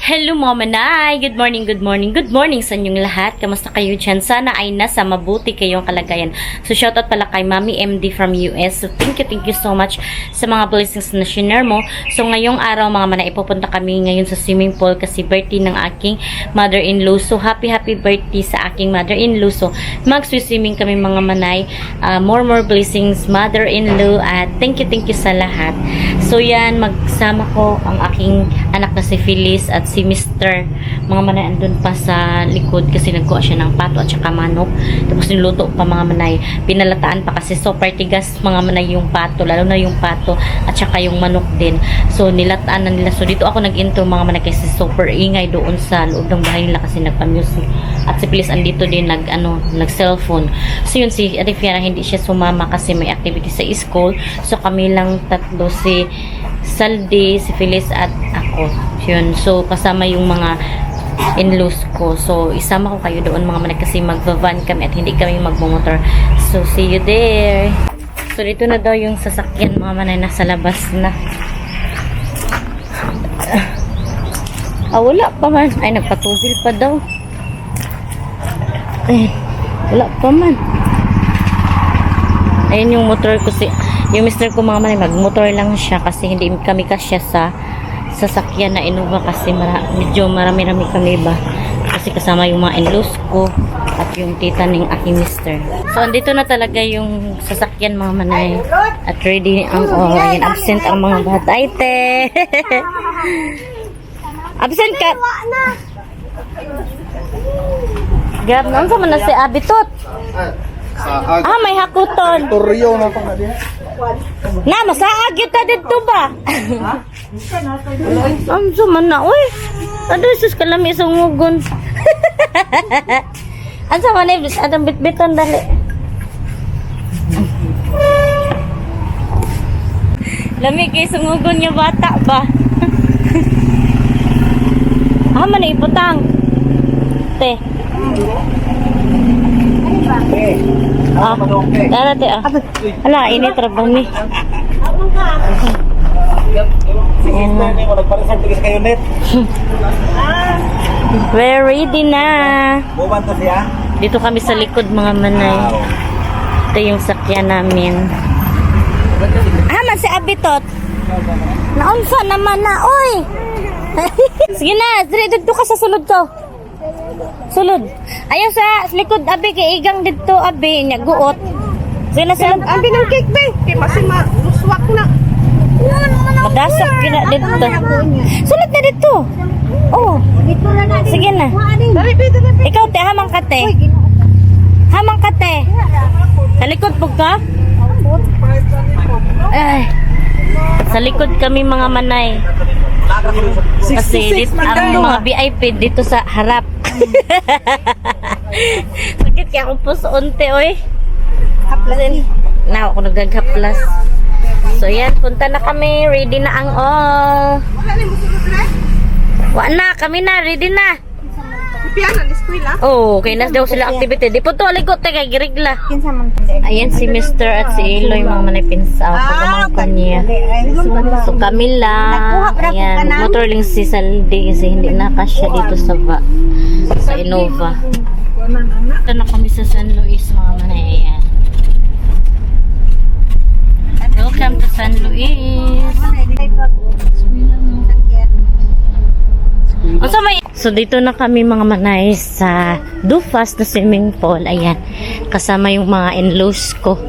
Hello mga manay! Good morning, good morning, good morning sa inyong lahat. Kamusta kayo dyan? Sana ay nasa mabuti kayong kalagayan. So shoutout pala kay Mami MD from US. So thank you so much sa mga blessings na share mo. So ngayong araw mga manay, ipupunta kami ngayon sa swimming pool kasi birthday ng aking mother-in-law. So happy birthday sa aking mother-in-law. So mag-swimming kami mga manay. More blessings mother-in-law at thank you sa lahat. So yan, magsama ko ang aking anak na si Phyllis at si Mr. Mga manay andun pa sa likod kasi nagkuha siya ng pato at saka manok. Tapos niluto pa mga manay. Pinalataan pa kasi super tigas mga manay yung pato, lalo na yung pato at saka yung manok din. So nilataan na nila. So dito ako nag-intro mga manay kasi super ingay doon sa loob ng bahay nila kasi nagpa-music. At si Phyllis andito din nag-cellphone. So yun si Ate Fiara hindi siya sumama kasi may activity sa school. So kami lang tatlo, si Saldi, si Phyllis at ako. Yun. So kasama yung mga in-laws ko. So isama ko kayo doon mga manay kasi magva-van kami at hindi kami magmumotor. So see you there. So dito na daw yung sasakyan mga manay, nasa labas na. Wala pa man. Ay nagpatugil pa daw. Wala pa man. Ayun yung motor ko yung mister ko mga manay, magmotor lang siya kasi hindi kami kasya sa sasakyan na Innova kasi medyo marami kami ba kasi kasama yung mga in-laws ko at yung tita ng aking mister. So andito na talaga yung sasakyan mga manay at ready ang ayun, absent ang mga bata. Ay te absent ka grab naman sa man si Abitot. May hakuton. Toryo na pa diya. Na, masaag yun ta dito ba? Suman na, uy. Aduh, sus kalami isang ngugon. Ang sama na, adang bitbitan dali. Lami kayo isang ngugon niya bata ba? Man iputang. Te. Dara te Ala, ini trabaho ni. We're ready na. Dito kami sa likod mga manay. Ito yung sakyan namin. Man si Abitot. Naunsa naman na, oy. Sige na, dito ka sa sulod ko. Sulod. Ayaw sa likod abi kay igang dito abi nya guot. Sige na sulod. Abi ng cake be. Kay masima luswak na. Madasak gina dito. Sulod na dito. Oh. Sige na. Ikaw te hamang ka te. Hamang ka te. Sa likod pug ka? Ay. Sa likod kami mga manay. Kasi ang mga VIP dito sa harap. Sakit kaya akong puso unti oy. Haplasin. Na ako nagaghaplas. So yan, punta na kami. Ready na ang all. Wala na, kami na. Ready na. Piano ni eskwela. Oh, okay na daw sila activity. Di po to aligot kay girigla. Ayan si Mr. at si Eloy mga manay pinsaw. Pagkamangkon niya. So kami lang. Ayan, motor lang si Saldi kasi hindi nakasya dito sa Innova. Ito na kami sa San Luis mga manay. Ayan. Welcome to San Luis. So dito na kami mga manay sa Dufas na swimming pool. Ayan, kasama yung mga in-laws ko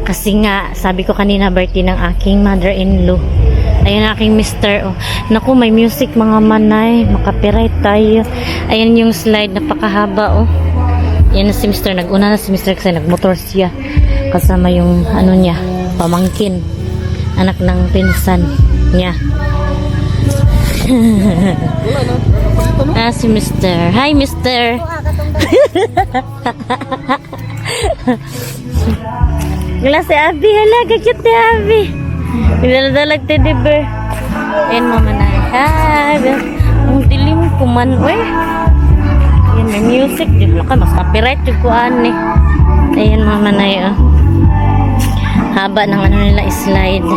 kasi nga sabi ko kanina birthday ng aking mother-in-law. Ayan aking mister. Oh. Naku, may music mga manay, makapiright tayo. Ayan yung slide, napakahaba. Oh. Ayan na si mister, nag-una na si mister kasi nagmotor siya kasama yung ano niya, pamangkin, anak ng pinsan niya. Si Mr. Hi, Mr. Gila si Abi. Hala, kakit ni Abi. Pinaladalag teddy bear. Ayan, mama na. Hi. Ang dilim ko man, uy. Ayan, may music. Di ba ka, mas copyright yung kuhaan eh. Ayan, mama na yun. Haba ng ano nila, slide.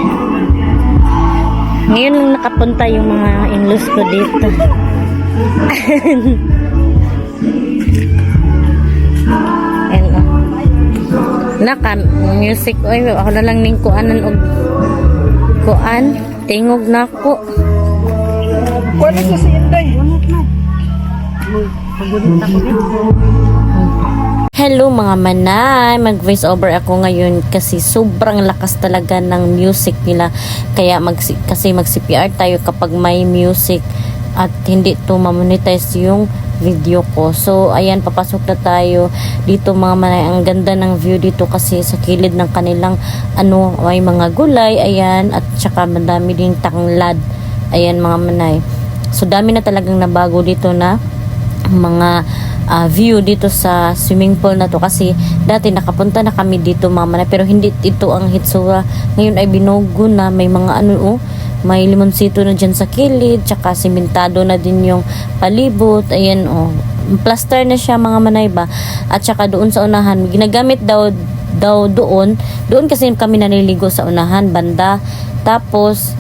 Ngayon lang nakapunta yung mga in-laws ko dito. Ayan o. Naka, music. Oy, ako na lang ning kuanan og kuan. Tingog na ko. Kuwan ko si Inday. Hello mga manay, mag voice over ako ngayon kasi sobrang lakas talaga ng music nila. Kaya kasi mag CPR tayo kapag may music at hindi to mamonetize yung video ko. So ayan, papasok na tayo dito mga manay. Ang ganda ng view dito kasi sa kilid ng kanilang may mga gulay, ayan, at saka madami ding tanglad. Ayan mga manay. So dami na talagang nabago dito na mga view dito sa swimming pool na to kasi dati nakapunta na kami dito mga manay pero hindi ito ang Hitsura. Ngayon ay binugo na, may mga may limonsito na dyan sa kilid, tsaka simentado na din yung palibot. Ayan plaster na siya mga manay ba. At tsaka doon sa unahan ginagamit daw doon kasi kami naliligo sa unahan banda. Tapos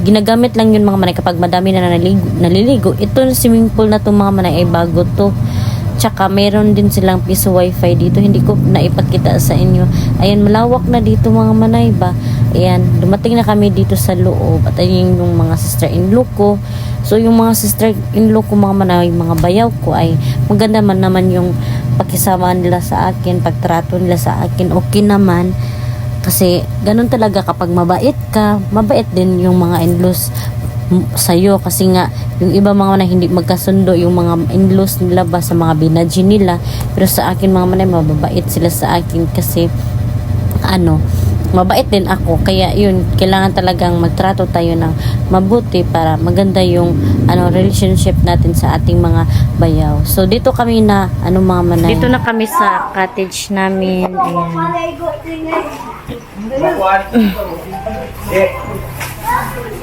ginagamit lang yun mga manay kapag madami na naliligo. Ito swimming pool na to mga manay ay bago to. Tsaka meron din silang piso wifi dito. Hindi ko naipakita sa inyo. Ayan, malawak na dito mga manay ba. Ayan, dumating na kami dito sa loob. At ayun yung mga sister-in-law ko. So yung mga sister-in-law ko mga manay, mga bayaw ko ay maganda man naman yung pakisama nila sa akin, pagtrato nila sa akin. Okay naman. Kasi ganun talaga kapag mabait ka, mabait din yung mga in-laws sa'yo. Kasi nga, yung iba mga manay hindi magkasundo yung mga in-laws nila ba sa mga binaji nila. Pero sa akin mga manay, mababait sila sa akin kasi mabait din ako. Kaya yun, kailangan talagang magtrato tayo ng mabuti para maganda yung relationship natin sa ating mga bayaw. So dito kami na mga manay. Dito na kami sa cottage namin.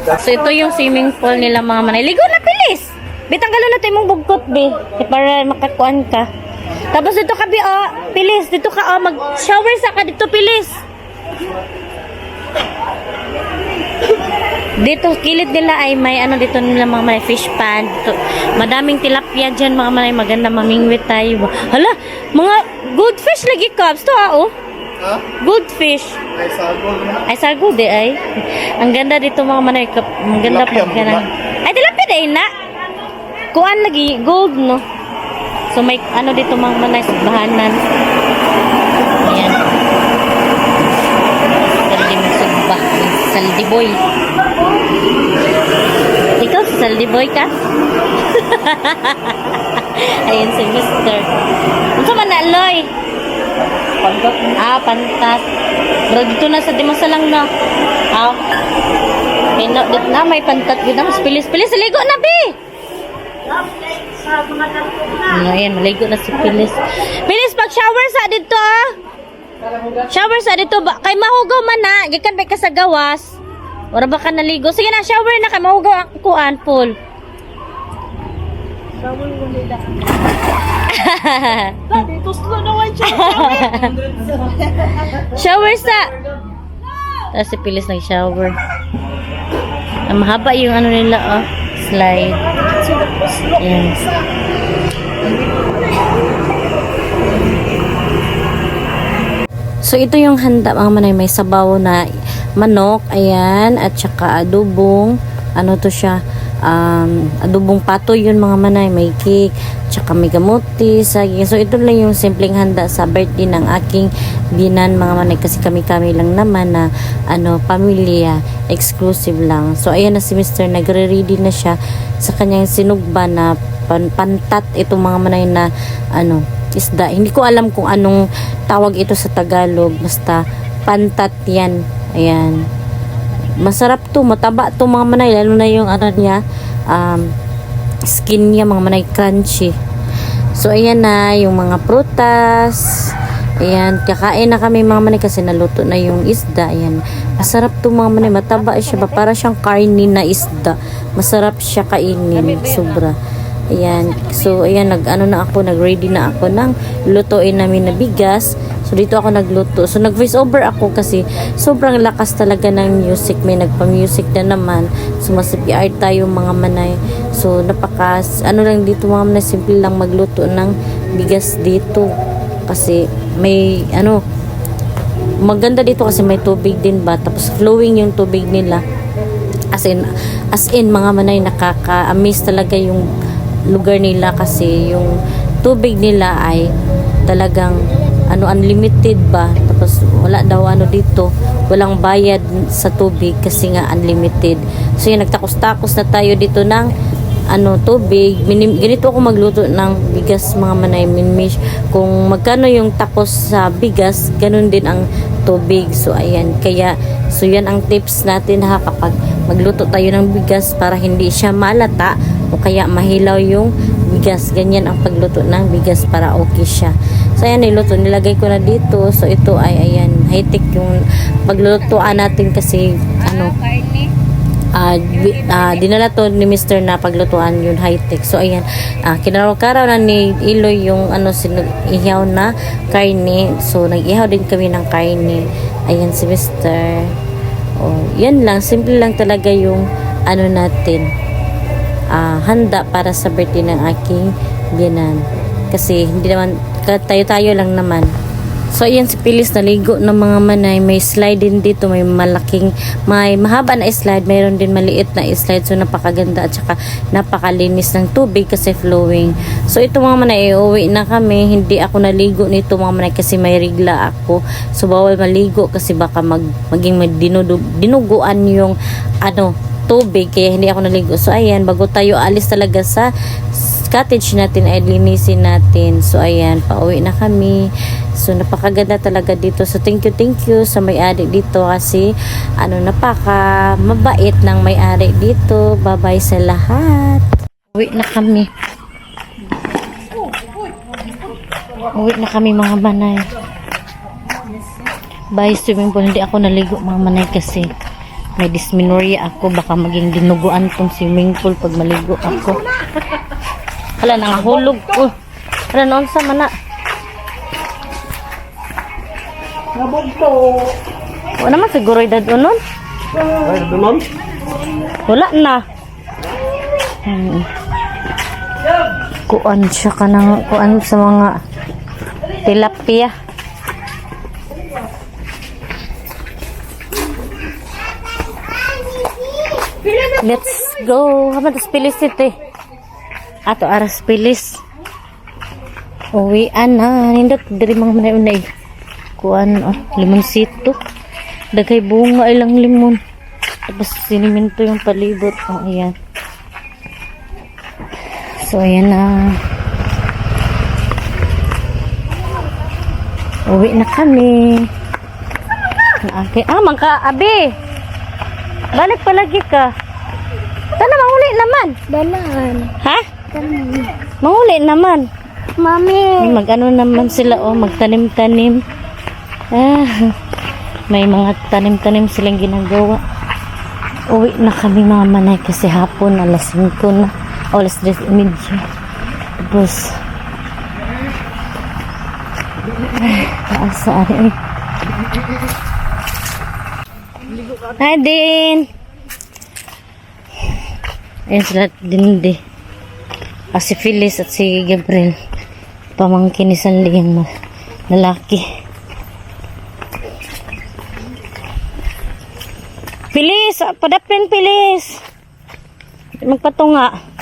So ito yung swimming pool nila mga manay. Ligo na pilis. Bitanggalon na tayo mong bugkot be. Para makakuan ka. Tapos dito ka be pilis. Dito ka mag-shower sa ka dito pilis. Dito kilid nila ay may dito nila mga manay fish pond. Madaming tilapia dyan mga manay. Maganda mamingwit tayo. Hala, mga goldfish lagi cubs to goldfish. Ay sargo de ay. Ang ganda dito mga manay. Ang ganda pa ganang. Ay tilapia de na. Kuan lagi gold no. So may dito mga manay sa bahanan. Ayan. Saldi mo sugba. Saldi boy. Ikaw si Saldi boy ka? Ayan si Mr. Ano man na Loy? Pantat. Pantat. Bro, dito na sa Dimasa lang na. Dito na may pantat. Dito na, pilis-pilis. Ligo na, Bi! Ayan, maligo na si Pilis. Pilis, pag-shower sa dito, Shower sa dito ba? Kay mahugaw man na. Gikan ba ka sa gawas? Wala ba ka naligo? Sige na, shower na kay mahugaw ang kuan, pool. Shower mo nila. Dito slow na one shower. Shower sa. Tapos si Pilis nag-shower. Mahaba yung nila, slide. Yes. So ito yung handa mga manay, may sabaw na manok, ayan, at saka adobong, to siya, adobong patoy yun mga manay, may cake, tsaka may gamuti, saging. So ito lang yung simpleng handa sa birthday ng aking binan mga manay, kasi kami lang naman na pamilya, exclusive lang. So ayan na si Mr. nagre-ready na siya sa kanyang sinugba na pantat, itong mga manay na isda. Hindi ko alam kung anong tawag ito sa Tagalog, basta pantat yan. Ayan, masarap to, mataba to mga manay, lalo na yung niya, skin niya mga manay, crunchy. So ayan na yung mga prutas. Ayan, kakain na kami mga manay kasi naluto na yung isda. Ayan, masarap to mga manay, mataba siya, para siyang karni na isda. Masarap siya kainin, sobra. Ayan, so ayan, nag-ready na ako ng lutuin namin na bigas. So dito ako nagluto. So nag voice over ako kasi sobrang lakas talaga ng music. May nagpa-music na naman. So mas PR tayo mga manay. So ano lang dito mga manay, simple lang magluto ng bigas dito. Kasi may maganda dito kasi may tubig din ba, tapos flowing yung tubig nila. As in mga manay, nakaka-amaze talaga yung lugar nila kasi yung tubig nila ay talagang unlimited ba, tapos wala daw dito, walang bayad sa tubig kasi nga unlimited. So yun, nagtakos-takos na tayo dito ng tubig. Ganito ako magluto ng bigas mga manay, minimish kung magkano yung takos sa bigas, ganun din ang tubig. So ayan, so yan ang tips natin ha, kapag magluto tayo ng bigas para hindi siya malata o kaya mahilaw yung bigas. Ganyan ang pagluto ng bigas para okay siya. So ayan, nilagay ko na dito. So ito ay ayan, high-tech yung paglulutuan natin kasi dinala to ni Mr. na paglutuan yun, high-tech. So ayan, kinaraw-karaw na ni Iloy yung ihaw na karne. So nag-ihaw din kami ng karne. Ayan si Mr. Yan lang, simple lang talaga yung natin, handa para sa birthday ng aking biyanan. Kasi hindi naman, tayo-tayo lang naman. So ayan si Pilis, naligo ng mga manay. May slide din dito, may mahaba na slide, mayroon din maliit na slide. So napakaganda at saka napakalinis ng tubig kasi flowing. So ito mga manay, uuwi na kami. Hindi ako naligo nito mga manay kasi may rigla ako. So bawal maligo kasi baka maging dinuguan yung tubig, kaya hindi ako naligo. So ayan, bago tayo alis talaga sa cottage natin ay linisin natin. So ayan, pauwi na kami. So napakaganda talaga dito. So thank you sa may-ari dito kasi napaka mabait ng may-ari dito. Bye-bye sa lahat. Uwi na kami. Uwi na kami mga manay. Bye swimming pool. Hindi ako naligo mga manay kasi may dysmenorrhea ako. Baka maging dinuguan tong swimming pool pag maligo ako. Hala, nangahulog ko. Hala, noon sa mana. Nabugto. Wala naman siguro edad unon. Ay, dumam. Wala na. Kuan siya ka ng kuan sa mga tilapia. Let's go. Haman tas pilis ito eh. Ato aras pilis. Uwi na. Nindot dari mga manay-unay. Kuan limonsito. Dagay bunga ilang limon. Tapos siniminto yung palibot. Ayan. So ayan na. Uwi na kami. Okay. Mangka abi. Balik palagi ka. Sana mahuli naman. Danan. Ha? Danan. Mahuli naman. Mami. Mag-ano naman sila, magtanim-tanim. May mga tanim-tanim silang ginagawa. Uwi na kami mga manay kasi hapon, alas 5 na. Alas 10:30. Tapos, taas-ari. Hi, Din! Ayan sila Dindi. Si Phyllis at si Gabriel. Pamangkin ni Sanli yung lalaki. Phyllis! Padapin, Phyllis! Magpatunga.